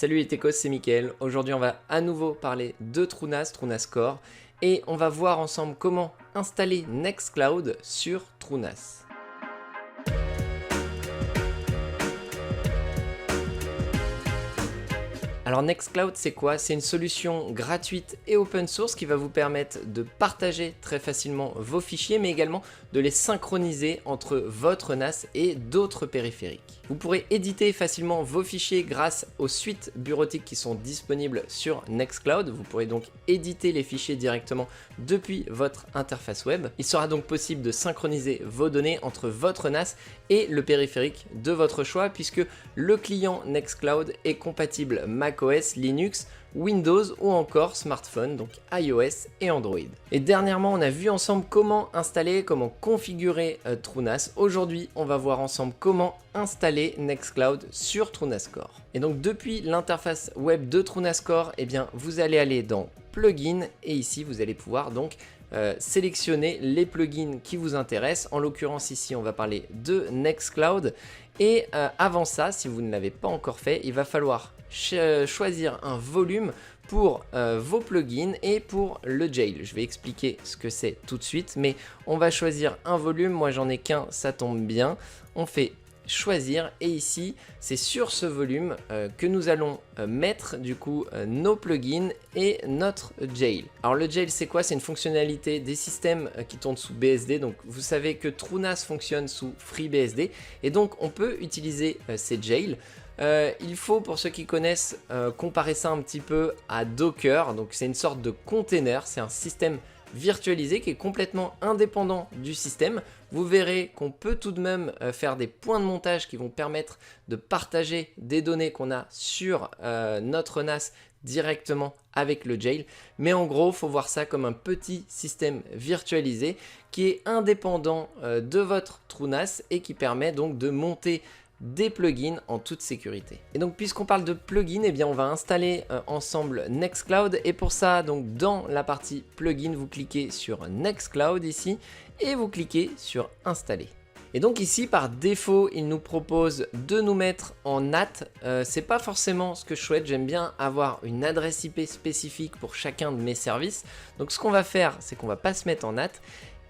Salut les techos, c'est Mickaël. Aujourd'hui on va à nouveau parler de TrueNAS, TrueNAS Core, et on va voir ensemble comment installer Nextcloud sur TrueNAS. Alors Nextcloud, c'est quoi? C'est une solution gratuite et open source qui va vous permettre de partager très facilement vos fichiers, mais également de les synchroniser entre votre NAS et d'autres périphériques. Vous pourrez éditer facilement vos fichiers grâce aux suites bureautiques qui sont disponibles sur Nextcloud. Vous pourrez donc éditer les fichiers directement depuis votre interface web. Il sera donc possible de synchroniser vos données entre votre NAS et le périphérique de votre choix, puisque le client Nextcloud est compatible macOS, Linux, Windows ou encore smartphone, donc iOS et Android. Et dernièrement, on a vu ensemble comment installer, comment configurer TrueNAS. Aujourd'hui, on va voir ensemble comment installer Nextcloud sur TrueNAS Core. Et donc depuis l'interface web de TrueNAS Core, eh bien, vous allez aller dans Plugins et ici, vous allez pouvoir donc sélectionner les plugins qui vous intéressent. En l'occurrence ici on va parler de Nextcloud et avant ça, si vous ne l'avez pas encore fait, il va falloir choisir un volume pour vos plugins et pour le jail. Je vais expliquer ce que c'est tout de suite, mais on va choisir un volume. Moi j'en ai qu'un, ça tombe bien. On fait choisir et ici c'est sur ce volume que nous allons mettre du coup nos plugins et notre jail. Alors le jail c'est quoi? C'est une fonctionnalité des systèmes qui tournent sous BSD. Donc vous savez que TrueNAS fonctionne sous FreeBSD et donc on peut utiliser ces jails. Il faut, pour ceux qui connaissent, comparer ça un petit peu à Docker. Donc c'est une sorte de container, c'est un système virtualisé qui est complètement indépendant du système. Vous verrez qu'on peut tout de même faire des points de montage qui vont permettre de partager des données qu'on a sur notre NAS directement avec le jail. Mais en gros, il faut voir ça comme un petit système virtualisé qui est indépendant de votre TrueNAS et qui permet donc de monter des plugins en toute sécurité. Et donc puisqu'on parle de plugins, eh bien on va installer ensemble Nextcloud et pour ça donc dans la partie plugin vous cliquez sur Nextcloud ici et vous cliquez sur installer. Et donc ici par défaut il nous propose de nous mettre en NAT. C'est pas forcément ce que je souhaite, j'aime bien avoir une adresse IP spécifique pour chacun de mes services. Donc ce qu'on va faire c'est qu'on va pas se mettre en NAT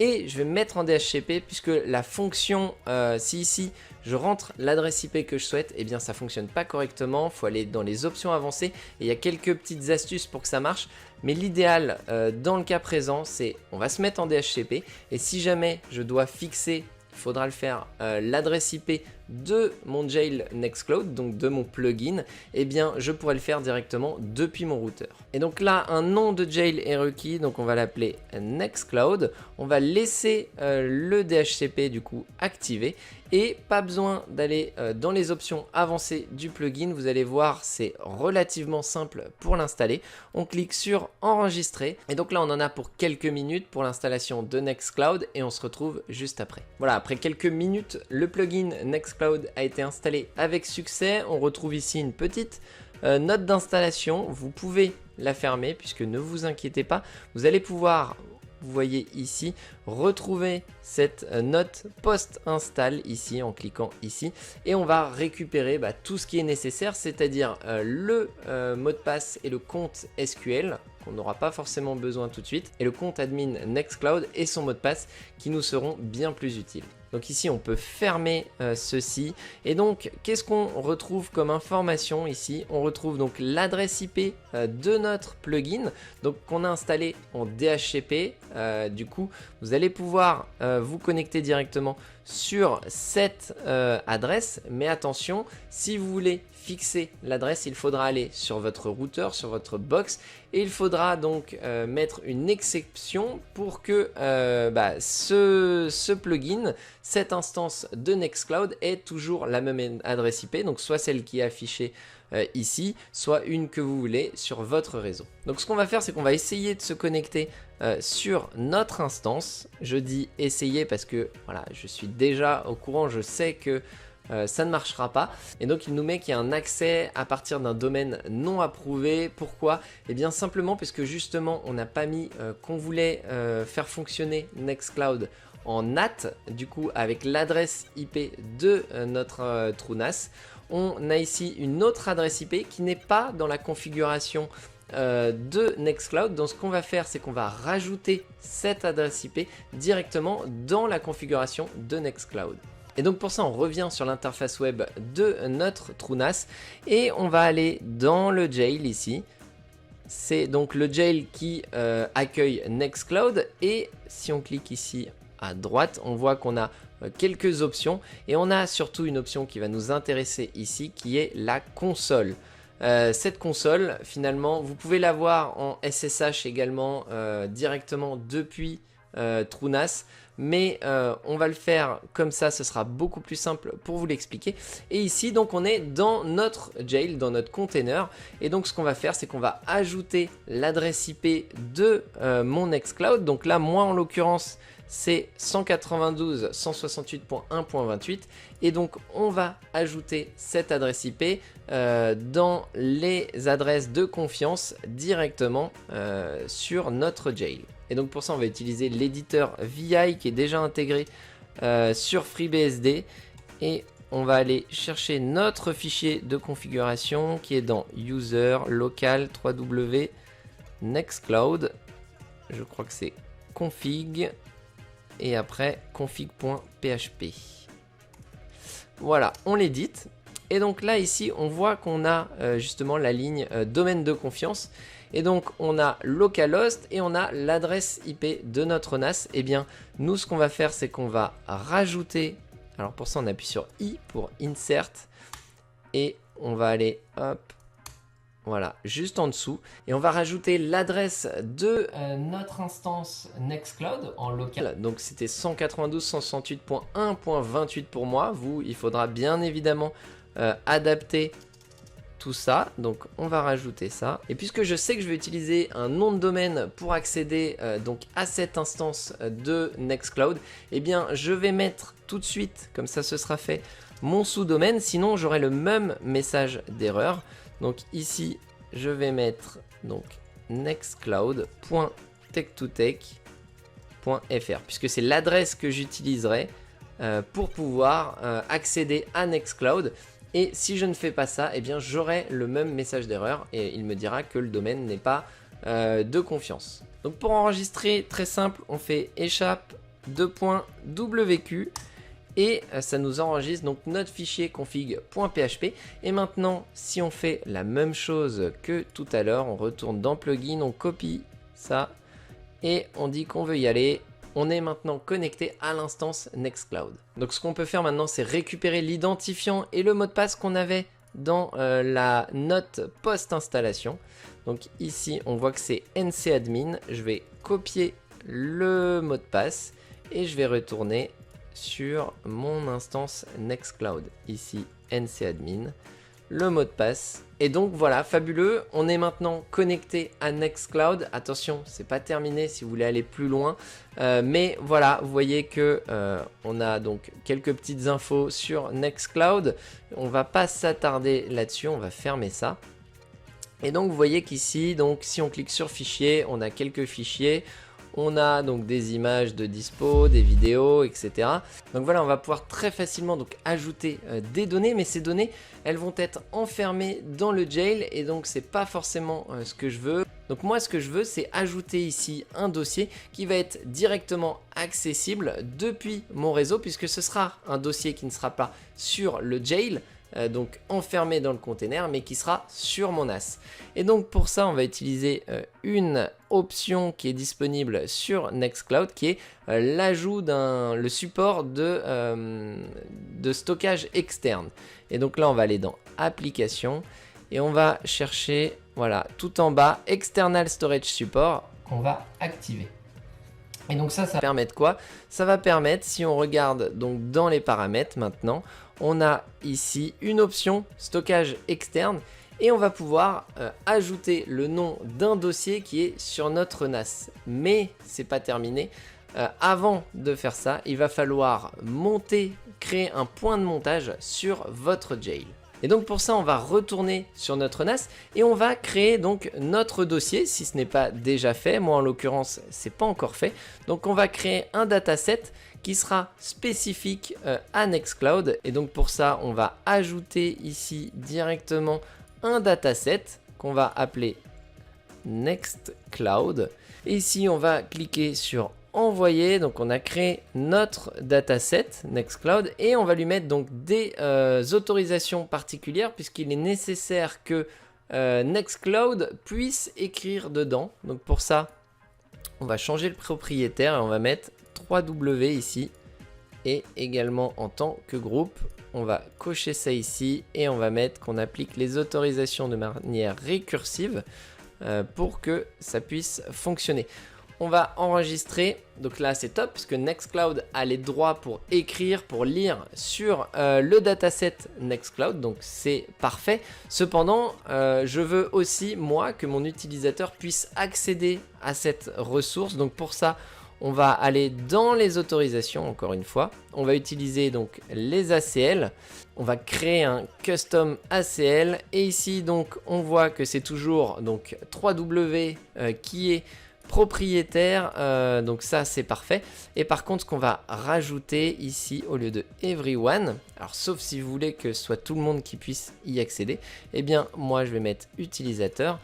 et je vais me mettre en DHCP puisque la fonction, si ici je rentre l'adresse IP que je souhaite, eh bien ça fonctionne pas correctement, il faut aller dans les options avancées et il y a quelques petites astuces pour que ça marche. Mais l'idéal dans le cas présent, c'est on va se mettre en DHCP et si jamais je dois fixer, il faudra le faire, l'adresse IP de mon jail Nextcloud, donc de mon plugin, eh bien je pourrais le faire directement depuis mon routeur. Et donc là, un nom de jail est requis, donc on va l'appeler Nextcloud. On va laisser le DHCP du coup activé et pas besoin d'aller dans les options avancées du plugin. Vous allez voir, c'est relativement simple pour l'installer. On clique sur enregistrer et donc là on en a pour quelques minutes pour l'installation de Nextcloud et on se retrouve juste après. Voilà, après quelques minutes, le plugin Nextcloud a été installé avec succès. On retrouve ici une petite note d'installation. Vous pouvez la fermer puisque ne vous inquiétez pas, vous allez pouvoir, vous voyez ici, retrouver cette note post-install ici en cliquant ici et on va récupérer tout ce qui est nécessaire, c'est-à-dire le mot de passe et le compte SQL qu'on n'aura pas forcément besoin tout de suite et le compte admin Nextcloud et son mot de passe qui nous seront bien plus utiles. Donc ici on peut fermer ceci et donc qu'est-ce qu'on retrouve comme information ici? On retrouve donc l'adresse IP de notre plugin donc qu'on a installé en DHCP. Du coup vous allez pouvoir vous connecter directement sur cette adresse, mais attention, si vous voulez fixer l'adresse, il faudra aller sur votre routeur, sur votre box et il faudra donc mettre une exception pour que ce plugin, cette instance de Nextcloud ait toujours la même adresse IP, donc soit celle qui est affichée ici, soit une que vous voulez sur votre réseau. Donc ce qu'on va faire, c'est qu'on va essayer de se connecter sur notre instance. Je dis essayer parce que voilà, je suis déjà au courant, je sais que ça ne marchera pas et donc il nous met qu'il y a un accès à partir d'un domaine non approuvé. Pourquoi? Eh bien simplement parce que justement on n'a pas mis qu'on voulait faire fonctionner Nextcloud en NAT, du coup avec l'adresse IP de notre TrueNAS. on a ici une autre adresse IP qui n'est pas dans la configuration de Nextcloud. Donc ce qu'on va faire, c'est qu'on va rajouter cette adresse IP directement dans la configuration de Nextcloud. Et donc pour ça, on revient sur l'interface web de notre TrueNAS et on va aller dans le jail ici. C'est donc le jail qui accueille Nextcloud, et si on clique ici à droite, on voit qu'on a quelques options, et on a surtout une option qui va nous intéresser ici, qui est la console. Cette console, finalement, vous pouvez l'avoir en SSH également directement depuis TrueNAS, mais on va le faire comme ça, ce sera beaucoup plus simple pour vous l'expliquer. Et ici, donc, on est dans notre jail, dans notre container, et donc ce qu'on va faire, c'est qu'on va ajouter l'adresse IP de mon Nextcloud. Donc là, moi en l'occurrence, c'est 192.168.1.28, et donc on va ajouter cette adresse IP dans les adresses de confiance directement sur notre jail. Et donc pour ça, on va utiliser l'éditeur VI qui est déjà intégré sur FreeBSD, et on va aller chercher notre fichier de configuration qui est dans user local 3w nextcloud. Je crois que c'est config et après config.php. Voilà, on l'édite. Et donc là, ici, on voit qu'on a justement la ligne domaine de confiance. Et donc, on a localhost et on a l'adresse IP de notre NAS. Et bien, nous, ce qu'on va faire, c'est qu'on va rajouter... Alors pour ça, on appuie sur I pour insert. Et on va aller, hop, voilà, juste en dessous. Et on va rajouter l'adresse de notre instance Nextcloud en local. Donc c'était 192.168.1.28 pour moi. Vous, il faudra bien évidemment adapter tout ça. Donc on va rajouter ça. Et puisque je sais que je vais utiliser un nom de domaine pour accéder donc à cette instance de Nextcloud, eh bien je vais mettre tout de suite, comme ça ce sera fait, mon sous-domaine. Sinon j'aurai le même message d'erreur. Donc ici, je vais mettre donc nextcloud.tech2tech.fr puisque c'est l'adresse que j'utiliserai pour pouvoir accéder à Nextcloud. Et si je ne fais pas ça, eh bien j'aurai le même message d'erreur et il me dira que le domaine n'est pas de confiance. Donc pour enregistrer, très simple, on fait échappe $wq. Et ça nous enregistre donc notre fichier config.php. Et maintenant, si on fait la même chose que tout à l'heure, on retourne dans plugin, on copie ça et on dit qu'on veut y aller. On est maintenant connecté à l'instance Nextcloud. Donc ce qu'on peut faire maintenant, c'est récupérer l'identifiant et le mot de passe qu'on avait dans la note post-installation. Donc ici, on voit que c'est ncadmin. Je vais copier le mot de passe et je vais retourner sur mon instance Nextcloud, ici ncadmin, le mot de passe. Et donc voilà, fabuleux, on est maintenant connecté à Nextcloud. Attention, c'est pas terminé si vous voulez aller plus loin, mais voilà, vous voyez que on a donc quelques petites infos sur Nextcloud. On va pas s'attarder là-dessus, on va fermer ça. Et donc vous voyez qu'ici, donc si on clique sur fichier, on a quelques fichiers. On a donc des images de dispo, des vidéos, etc. Donc voilà, on va pouvoir très facilement donc ajouter des données, mais ces données, elles vont être enfermées dans le jail et donc c'est pas forcément ce que je veux. Donc moi, ce que je veux, c'est ajouter ici un dossier qui va être directement accessible depuis mon réseau, puisque ce sera un dossier qui ne sera pas sur le jail, donc enfermé dans le container, mais qui sera sur mon NAS. Et donc pour ça, on va utiliser une option qui est disponible sur Nextcloud, qui est l'ajout le support de stockage externe. Et donc là, on va aller dans Applications et on va chercher, voilà, tout en bas, External Storage Support, qu'on va activer. Et donc ça va permettre quoi? Ça va permettre, si on regarde donc dans les paramètres maintenant, on a ici une option stockage externe et on va pouvoir ajouter le nom d'un dossier qui est sur notre NAS. Mais c'est pas terminé. Avant de faire ça, il va falloir créer un point de montage sur votre jail. Et donc pour ça, on va retourner sur notre NAS et on va créer donc notre dossier si ce n'est pas déjà fait. Moi en l'occurrence, c'est pas encore fait. Donc on va créer un dataset qui sera spécifique à Nextcloud. Et donc pour ça, on va ajouter ici directement un dataset qu'on va appeler Nextcloud. Et ici, on va cliquer sur envoyer. Donc on a créé notre dataset Nextcloud et on va lui mettre donc des autorisations particulières puisqu'il est nécessaire que Nextcloud puisse écrire dedans. Donc pour ça, on va changer le propriétaire et on va mettre 3W ici et également en tant que groupe. On va cocher ça ici et on va mettre qu'on applique les autorisations de manière récursive pour que ça puisse fonctionner. On va enregistrer, donc là c'est top parce que Nextcloud a les droits pour écrire, pour lire sur le dataset Nextcloud, donc c'est parfait. Cependant, je veux aussi moi que mon utilisateur puisse accéder à cette ressource, donc pour ça on va aller dans les autorisations encore une fois. On va utiliser donc les ACL. On va créer un custom ACL et ici donc on voit que c'est toujours donc 3W qui est propriétaire, donc ça c'est parfait. Et par contre ce qu'on va rajouter ici au lieu de everyone, alors sauf si vous voulez que ce soit tout le monde qui puisse y accéder, eh bien moi je vais mettre utilisateur.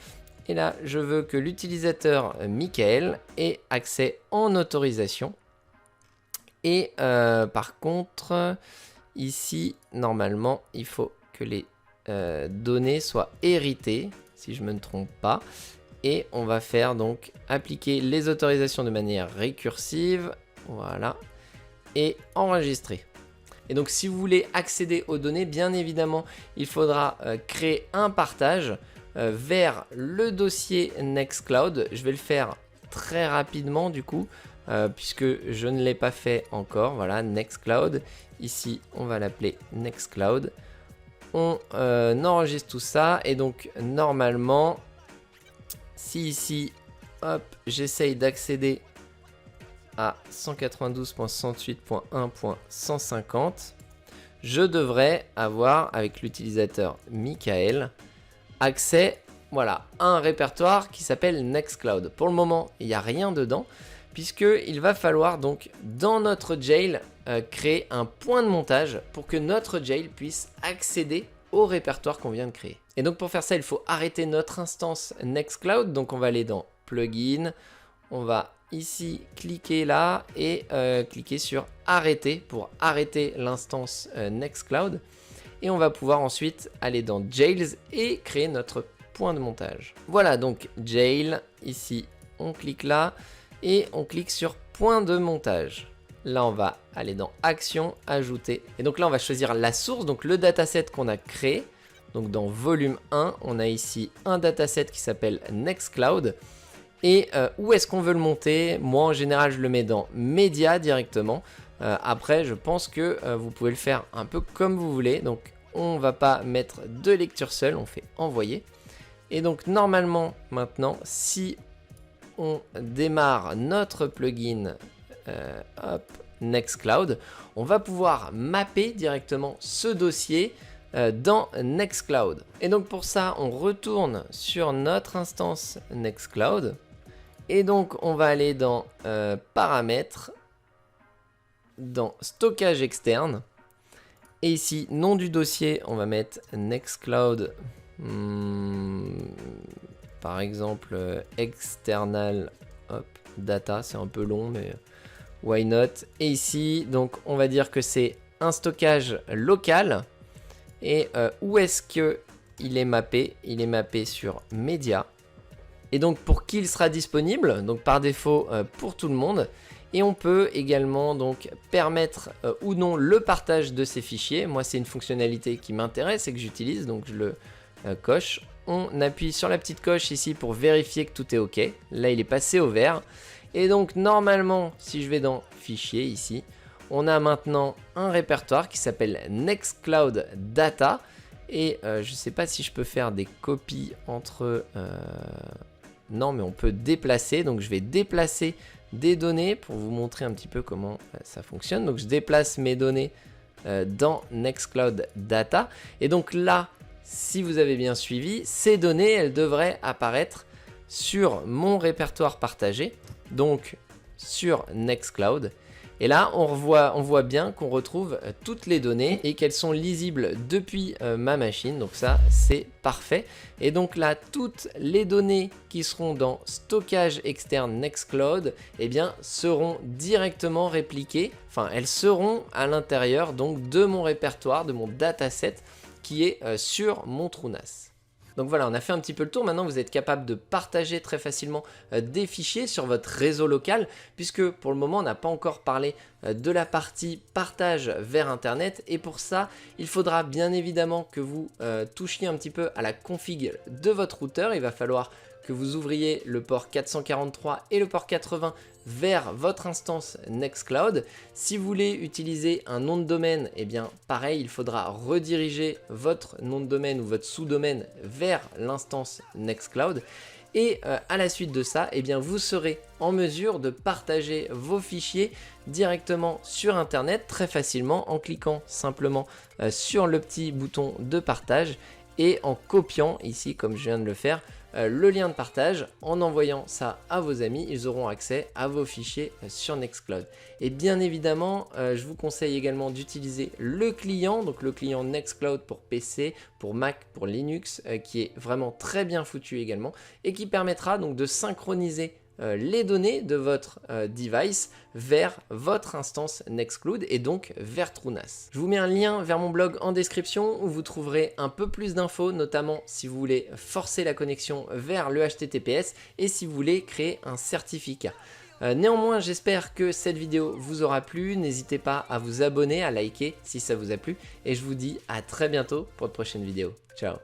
Et là, je veux que l'utilisateur Michael ait accès en autorisation. Et par contre, ici, normalement, il faut que les données soient héritées, si je ne me trompe pas. Et on va faire donc appliquer les autorisations de manière récursive. Voilà. Et enregistrer. Et donc, si vous voulez accéder aux données, bien évidemment, il faudra créer un partage vers le dossier Nextcloud. Je vais le faire très rapidement du coup, puisque je ne l'ai pas fait encore. Voilà, Nextcloud. Ici, on va l'appeler Nextcloud. On enregistre tout ça. Et donc, normalement, si ici, hop, j'essaye d'accéder à 192.168.1.150, je devrais avoir, avec l'utilisateur Michael, accès voilà, à un répertoire qui s'appelle Nextcloud. Pour le moment, il n'y a rien dedans, puisqu'il va falloir donc dans notre jail créer un point de montage pour que notre jail puisse accéder au répertoire qu'on vient de créer. Et donc pour faire ça, il faut arrêter notre instance Nextcloud. Donc on va aller dans Plugin, on va ici cliquer là et cliquer sur arrêter pour arrêter l'instance Nextcloud. Et on va pouvoir ensuite aller dans Jails et créer notre point de montage. Voilà donc Jail, ici on clique là et on clique sur point de montage. Là on va aller dans Action, Ajouter. Et donc là on va choisir la source, donc le dataset qu'on a créé. Donc dans volume 1, on a ici un dataset qui s'appelle Nextcloud. Et où est-ce qu'on veut le monter? Moi en général je le mets dans Média directement. Après, je pense que vous pouvez le faire un peu comme vous voulez. Donc, on va pas mettre de lecture seule, on fait envoyer. Et donc, normalement, maintenant, si on démarre notre plugin Nextcloud, on va pouvoir mapper directement ce dossier dans Nextcloud. Et donc, pour ça, on retourne sur notre instance Nextcloud. Et donc, on va aller dans Paramètres, dans stockage externe et ici nom du dossier on va mettre Nextcloud par exemple external data, c'est un peu long mais why not. Et ici donc on va dire que c'est un stockage local et où est-ce que il est mappé? Il est mappé sur média et donc pour qui il sera disponible, donc par défaut pour tout le monde. Et on peut également donc permettre ou non le partage de ces fichiers. Moi, c'est une fonctionnalité qui m'intéresse et que j'utilise, donc je le coche. On appuie sur la petite coche ici pour vérifier que tout est OK. Là, il est passé au vert. Et donc, normalement, si je vais dans Fichier ici, on a maintenant un répertoire qui s'appelle Nextcloud Data. Et je ne sais pas si je peux faire des copies entre... Non, mais on peut déplacer. Donc, je vais déplacer des données pour vous montrer un petit peu comment ça fonctionne. Donc je déplace mes données dans Nextcloud Data. Et donc là, si vous avez bien suivi, ces données, elles devraient apparaître sur mon répertoire partagé, donc sur Nextcloud. Et là, on voit bien qu'on retrouve toutes les données et qu'elles sont lisibles depuis ma machine. Donc ça, c'est parfait. Et donc là, toutes les données qui seront dans stockage externe Nextcloud, eh bien, seront directement répliquées. Enfin, elles seront à l'intérieur donc de mon répertoire, de mon dataset qui est sur mon TrueNAS. Donc voilà, on a fait un petit peu le tour. Maintenant, vous êtes capable de partager très facilement des fichiers sur votre réseau local, puisque pour le moment, on n'a pas encore parlé de la partie partage vers Internet. Et pour ça, il faudra bien évidemment que vous touchiez un petit peu à la config de votre routeur. Il va falloir que vous ouvriez le port 443 et le port 80 vers votre instance Nextcloud. Si vous voulez utiliser un nom de domaine, eh bien pareil, il faudra rediriger votre nom de domaine ou votre sous-domaine vers l'instance Nextcloud. Et à la suite de ça, eh bien, vous serez en mesure de partager vos fichiers directement sur Internet très facilement en cliquant simplement sur le petit bouton de partage et en copiant ici, comme je viens de le faire, le lien de partage. En envoyant ça à vos amis, ils auront accès à vos fichiers sur Nextcloud. Et bien évidemment, je vous conseille également d'utiliser le client, donc le client Nextcloud pour PC, pour Mac, pour Linux, qui est vraiment très bien foutu également et qui permettra donc de synchroniser les données de votre device vers votre instance Nextcloud et donc vers TrueNAS. Je vous mets un lien vers mon blog en description où vous trouverez un peu plus d'infos, notamment si vous voulez forcer la connexion vers le HTTPS et si vous voulez créer un certificat. Néanmoins, j'espère que cette vidéo vous aura plu. N'hésitez pas à vous abonner, à liker si ça vous a plu et je vous dis à très bientôt pour de prochaines vidéos. Ciao!